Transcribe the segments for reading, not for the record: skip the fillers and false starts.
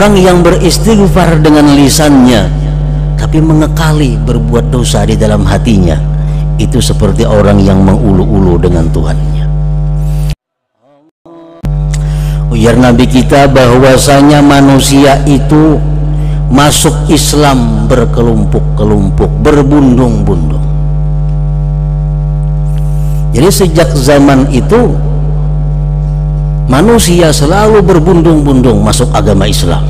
Orang yang beristighfar dengan lisannya tapi mengekali berbuat dosa di dalam hatinya, itu seperti orang yang mengulu-ulu dengan Tuhannya. Ujar Nabi kita bahwasanya manusia itu masuk Islam berkelompok-kelompok, berbundung-bundung. Jadi sejak zaman itu manusia selalu berbundung-bundung masuk agama Islam.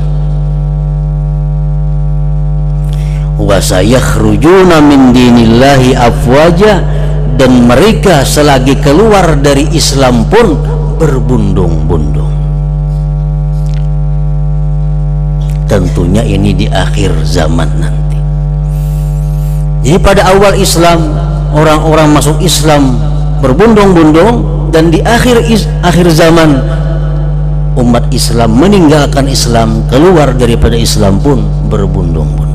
Wa sayakhrujuna min dinillahi afwaja, dan mereka selagi keluar dari Islam pun berbundung-bundung. Tentunya ini di akhir zaman nanti. Jadi pada awal Islam orang-orang masuk Islam berbundung-bundung, dan di akhir zaman umat Islam meninggalkan Islam, keluar daripada Islam pun berbundung-bundung.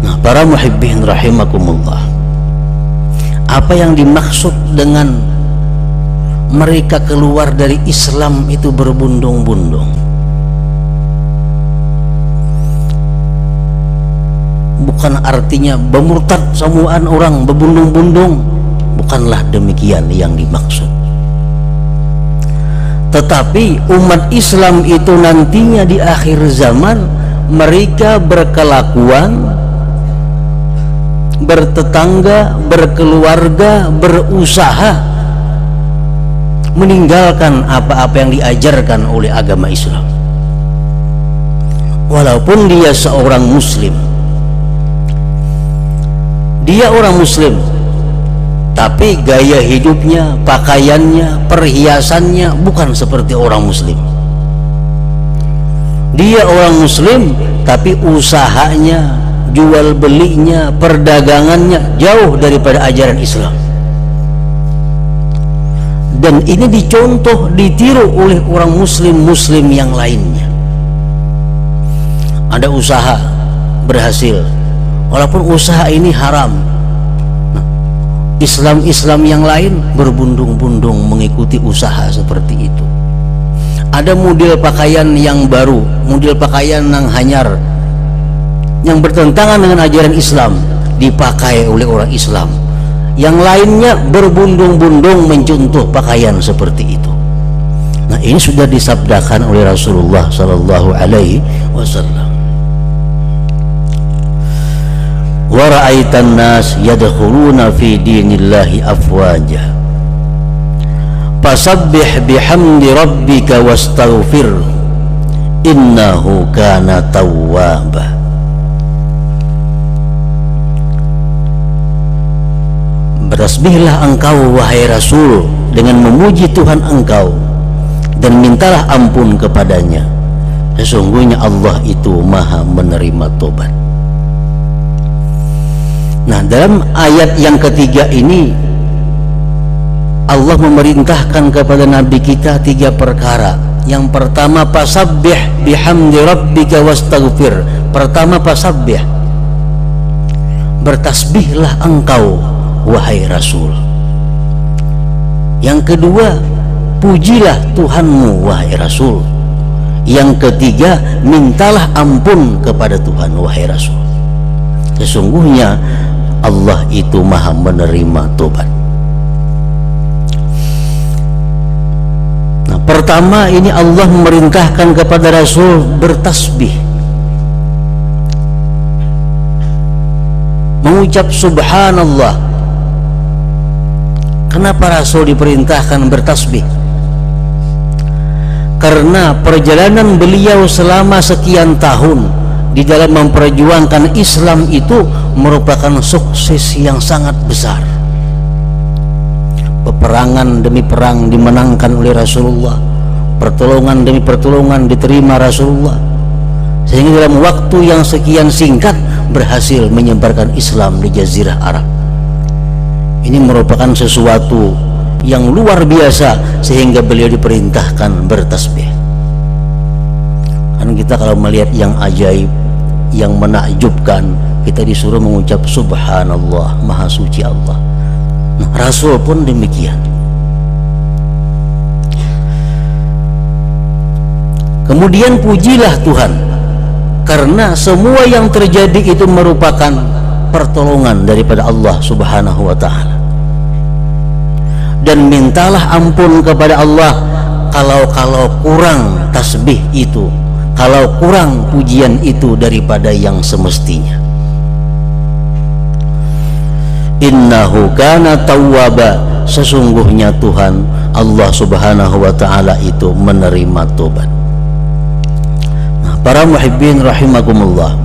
Nah, para muhibbin rahimakumullah, apa yang dimaksud dengan mereka keluar dari Islam itu berbundung-bundung? Bukan artinya bermurtad semuaan orang berbundung-bundung, bukanlah demikian yang dimaksud. Tetapi umat Islam itu nantinya di akhir zaman mereka berkelakuan, bertetangga, berkeluarga, berusaha meninggalkan apa-apa yang diajarkan oleh agama Islam. Walaupun dia seorang muslim, dia orang muslim, tapi gaya hidupnya, pakaiannya, perhiasannya bukan seperti orang muslim. Dia orang muslim, tapi usahanya, jual belinya, perdagangannya jauh daripada ajaran Islam. Dan ini dicontoh, ditiru oleh orang muslim yang lainnya. Ada usaha berhasil, walaupun usaha ini haram. Islam yang lain berbundung-bundung mengikuti usaha seperti itu. Ada model pakaian yang baru, model pakaian yang hanyar, yang bertentangan dengan ajaran Islam, dipakai oleh orang Islam. Yang lainnya berbundung-bundung mencontoh pakaian seperti itu. Nah, ini sudah disabdakan oleh Rasulullah sallallahu alaihi wasallam. Wa ra'aitan nas yadkhuluna fi dinillahi afwaja fasabbih bihamdi rabbika wastaghfir innahu kana tawwaba. Bertasbihlah engkau wahai Rasul dengan memuji Tuhan engkau dan mintalah ampun kepadanya, sesungguhnya Allah itu maha menerima tobat. Nah, dalam ayat yang ketiga ini Allah memerintahkan kepada Nabi kita 3 perkara. Yang pertama, fasabbih bihamdi rabbika wastaghfir. Pertama, fasabbih, bertasbihlah engkau wahai Rasul. Yang kedua, pujilah Tuhanmu wahai Rasul. Yang ketiga, mintalah ampun kepada Tuhan wahai Rasul, sesungguhnya Allah itu maha menerima tobat. Nah, pertama ini Allah memerintahkan kepada Rasul bertasbih, mengucap subhanallah. Kenapa Rasul diperintahkan bertasbih? Karena perjalanan beliau selama sekian tahun di dalam memperjuangkan Islam itu merupakan sukses yang sangat besar. Peperangan demi perang dimenangkan oleh Rasulullah, pertolongan demi pertolongan diterima Rasulullah, sehingga dalam waktu yang sekian singkat berhasil menyebarkan Islam di Jazirah Arab. Ini merupakan sesuatu yang luar biasa sehingga beliau diperintahkan bertasbih. Kan kita kalau melihat yang ajaib, yang menakjubkan, kita disuruh mengucap subhanallah, maha suci Allah. Nah, Rasul pun demikian. Kemudian pujilah Tuhan, karena semua yang terjadi itu merupakan pertolongan daripada Allah Subhanahu wa ta'ala. Dan mintalah ampun kepada Allah kalau kurang tasbih itu, kalau kurang pujian itu daripada yang semestinya. Innahu kana tawwaba, sesungguhnya Tuhan Allah Subhanahu wa ta'ala itu menerima tobat. Nah, para muhibbin rahimakumullah,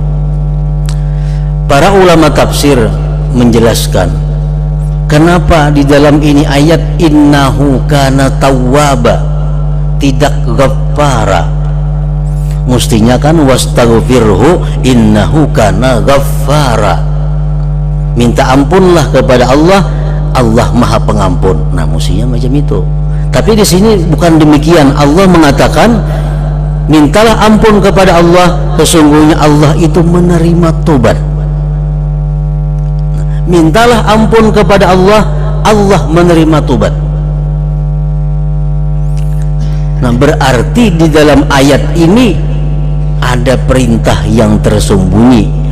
para ulama tafsir menjelaskan kenapa di dalam ini ayat innahu kana tawwaba, tidak ghaffara. Mestinya kan wastaghfirhu innahu kana ghaffara, minta ampunlah kepada Allah, Allah Maha Pengampun. Nah, mestinya macam itu. Tapi di sini bukan demikian. Allah mengatakan mintalah ampun kepada Allah, sesungguhnya Allah itu menerima tobat. Mintalah ampun kepada Allah, Allah menerima tobat. Nah, berarti di dalam ayat ini ada perintah yang tersembunyi.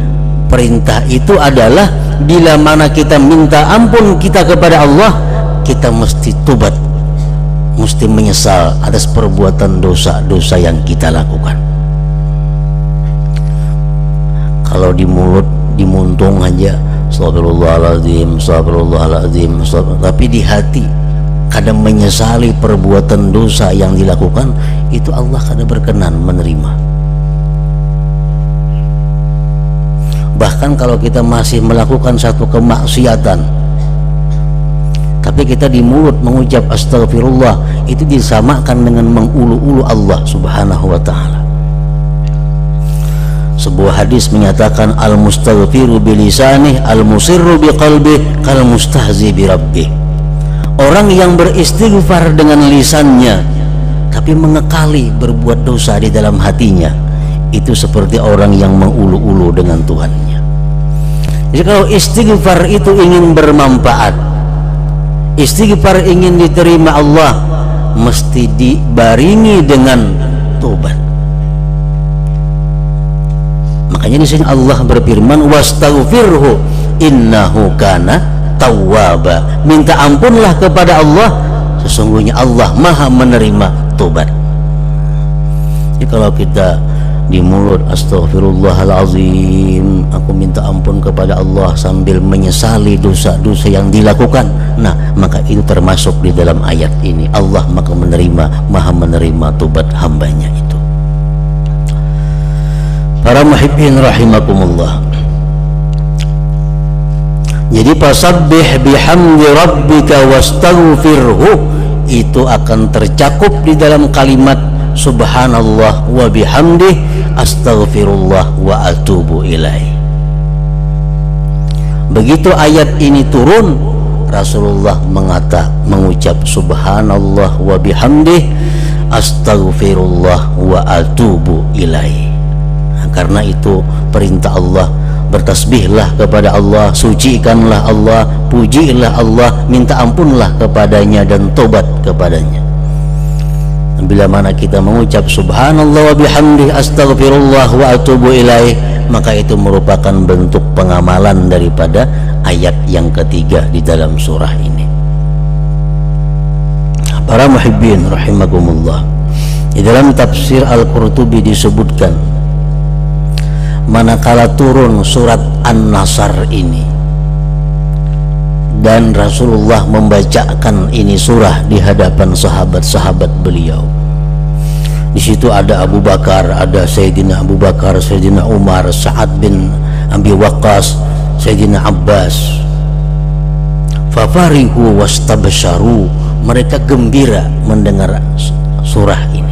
Perintah itu adalah bila mana kita minta ampun kita kepada Allah, kita mesti tobat, mesti menyesal atas perbuatan dosa-dosa yang kita lakukan. Kalau di mulut dimuntung aja astagfirullahaladzim, astagfirullahaladzim, tapi di hati kadang menyesali perbuatan dosa yang dilakukan, itu Allah kadang berkenan menerima. Bahkan kalau kita masih melakukan satu kemaksiatan, tapi kita di mulut mengucap astagfirullah, itu disamakan dengan mengulu-ulu Allah Subhanahu wa ta'ala. Sebuah hadis menyatakan al-mustaghfiru bilisanih al-musirru biqalbih kal mustahzi birabbih. Orang yang beristighfar dengan lisannya tapi mengekali berbuat dosa di dalam hatinya, itu seperti orang yang mengulu-ulu dengan Tuhannya. Jadi kalau istighfar itu ingin bermanfaat, istighfar ingin diterima Allah, mesti dibaringi dengan tobat. Makanya di sini Allah berfirman wastaghfirhu innahu kana tawwaba, minta ampunlah kepada Allah, sesungguhnya Allah Maha menerima tobat. Jadi kalau kita di mulut astagfirullahalazim, aku minta ampun kepada Allah sambil menyesali dosa-dosa yang dilakukan, nah maka itu termasuk di dalam ayat ini. Allah maka Maha menerima tobat hambanya itu. Para muhibbin rahimakumullah, jadi fasabbih bihamdi rabbika wastaghfirhu, itu akan tercakup di dalam kalimat subhanallah wa bihamdih astaghfirullah wa atubu ilaih. Begitu ayat ini turun, Rasulullah mengucap subhanallah wa bihamdih astaghfirullah wa atubu ilaih. Nah, karena itu perintah Allah, bertasbihlah kepada Allah, sucikanlah Allah, pujilah Allah, minta ampunlah kepadanya dan tobat kepadanya. Bila mana kita mengucap subhanallah wa bihamdih astaghfirullah wa atubu ilaih, maka itu merupakan bentuk pengamalan daripada ayat yang ketiga di dalam surah ini. Para muhibbin rahimakumullah, di dalam tafsir Al-Qurtubi disebutkan manakala turun surat An-Nasr ini dan Rasulullah membacakan ini surah di hadapan sahabat-sahabat beliau. Di situ ada Abu Bakar, ada Sayyidina Abu Bakar, Sayyidina Umar, Sa'ad bin Abi Waqqas, Sayyidina Abbas. Fafarihu wastabsharu, mereka gembira mendengar surah ini.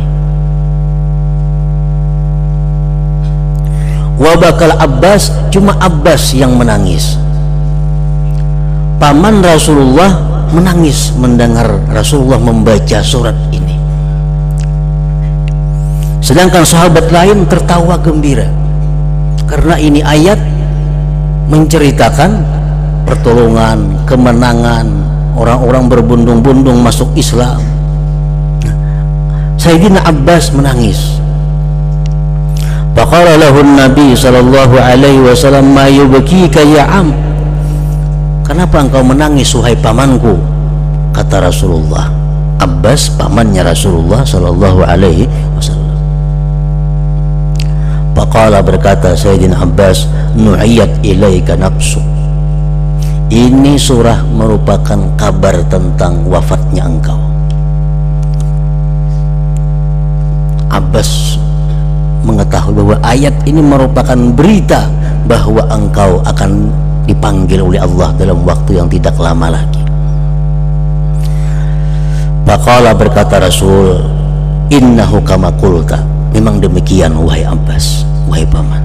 Wa bakal Abbas, cuma Abbas yang menangis. Paman Rasulullah menangis mendengar Rasulullah membaca surat ini. Sedangkan sahabat lain tertawa gembira, karena ini ayat menceritakan pertolongan, kemenangan, orang-orang berbondong-bondong masuk Islam. Sayyidina Abbas menangis Faqala lahu Nabi sallallahu alaihi wasallam, ma yubkika ya am, kenapa engkau menangis wahai pamanku? Kata Rasulullah, Abbas pamannya Rasulullah sallallahu alaihi wasallam. Faqala, berkata Sayyidina Abbas, nu'iyat ilaika nafsu, ini surah merupakan kabar tentang wafatnya engkau. Abbas mengetahui bahwa ayat ini merupakan berita bahwa engkau akan dipanggil oleh Allah dalam waktu yang tidak lama lagi. Faqala, berkata Rasul, innahu kama qulta, memang demikian wahai Abbas, wahai paman.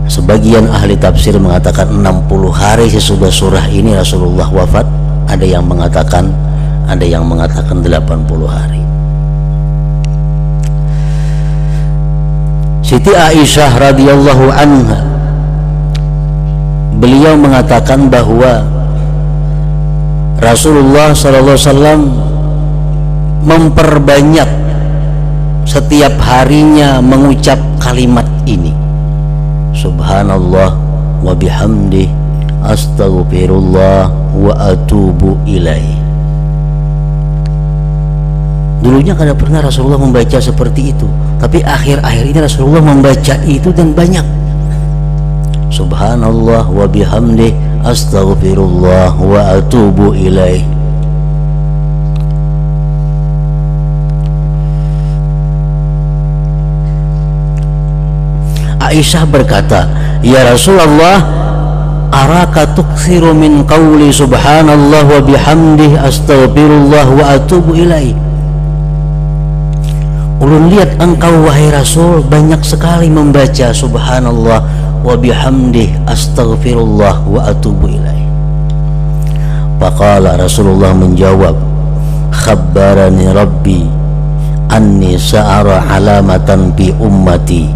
Sebagian ahli tafsir mengatakan 60 hari sesudah surah ini Rasulullah wafat, ada yang mengatakan 80 hari. Siti Aisyah radhiyallahu anha, beliau mengatakan bahwa Rasulullah sallallahu alaihi wasallam memperbanyak setiap harinya mengucap kalimat ini, subhanallah wa bihamdih, astaghfirullah wa atubu ilaih. Dulunya kada pernah Rasulullah membaca seperti itu, tapi akhir-akhir ini Rasulullah membaca itu dan banyak. Subhanallah wa bihamdih, astaghfirullah wa atubu ilaih. Aisyah berkata, ya Rasulullah, araka tuksiru min qawli subhanallah wa bihamdih, astaghfirullah wa atubu ilaih. Ulun lihat engkau wahai Rasul banyak sekali membaca subhanallah wa bihamdih, astaghfirullah wa atubu ilaih. Faqala, Rasulullah menjawab, khabbarani rabbi anni sa'ara alamatan bi ummati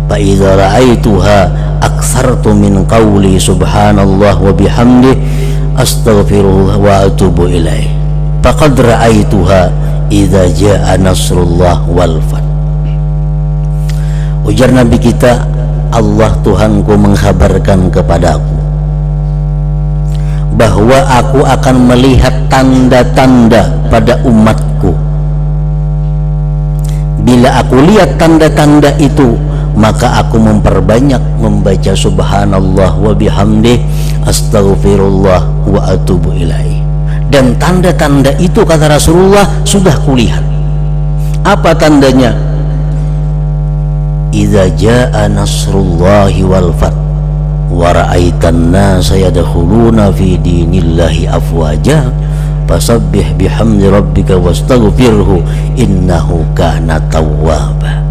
fa idza ra'aituha aktsartu min qawli subhanallah wa bihamdih, astaghfirullah wa atubu ilaih. Faqad ra'aituha idza jaa nasrullah wal fath. Ujar Nabi kita, Allah Tuhanku mengkhabarkan kepadaku bahwa aku akan melihat tanda-tanda pada umatku. Bila aku lihat tanda-tanda itu, maka aku memperbanyak membaca subhanallah wa bihamdih, astaghfirullah wa atubu ilaih. Dan tanda-tanda itu, kata Rasulullah, sudah kulihat. Apa tandanya? Idza jaa nasrullahi wal fath wa ra'aitan nasa yadkhuluna fi dinillahi afwaja fasabbih bihamdi rabbika wastaghfirhu innahu kana tawwaba.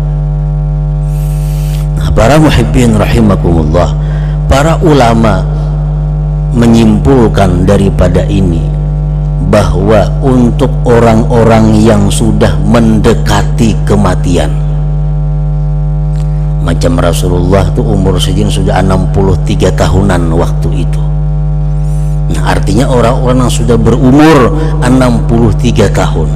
Nah, para muhibbin rahimakumullah, para ulama menyimpulkan daripada ini bahwa untuk orang-orang yang sudah mendekati kematian, macam Rasulullah itu umur segini sudah 63 tahunan waktu itu. Nah, artinya orang-orang yang sudah berumur 63 tahun,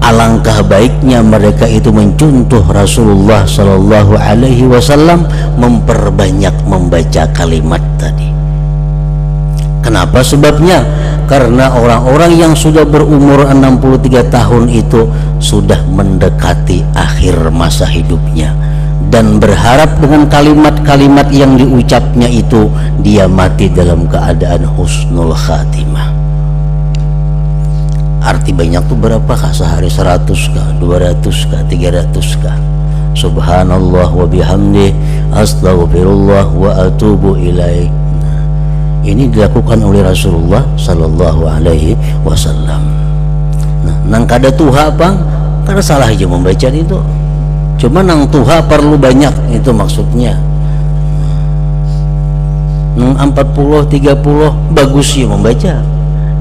alangkah baiknya mereka itu mencontoh Rasulullah Shallallahu Alaihi Wasallam, memperbanyak membaca kalimat tadi. Kenapa sebabnya? Karena orang-orang yang sudah berumur 63 tahun itu sudah mendekati akhir masa hidupnya, dan berharap dengan kalimat-kalimat yang diucapnya itu dia mati dalam keadaan husnul khatimah. Arti banyak tuh berapakah sehari? 100 kah, 200 kah, 300 kah? Subhanallah wa bihamdih, astaghfirullah wa atubu ilaih. Ini dilakukan oleh Rasulullah Sallallahu Alaihi Wasallam. Nah, nang kada tuha bang, kada salah aja membaca itu. Cuma nang tuha perlu banyak, itu maksudnya. Nang 40, 30 bagus ya membaca.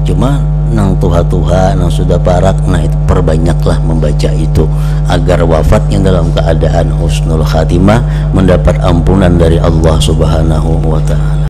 Cuma nang tuha-tuha, nang sudah parak, nah itu perbanyaklah membaca itu agar wafatnya dalam keadaan husnul khatimah, mendapat ampunan dari Allah Subhanahu wa Ta'ala.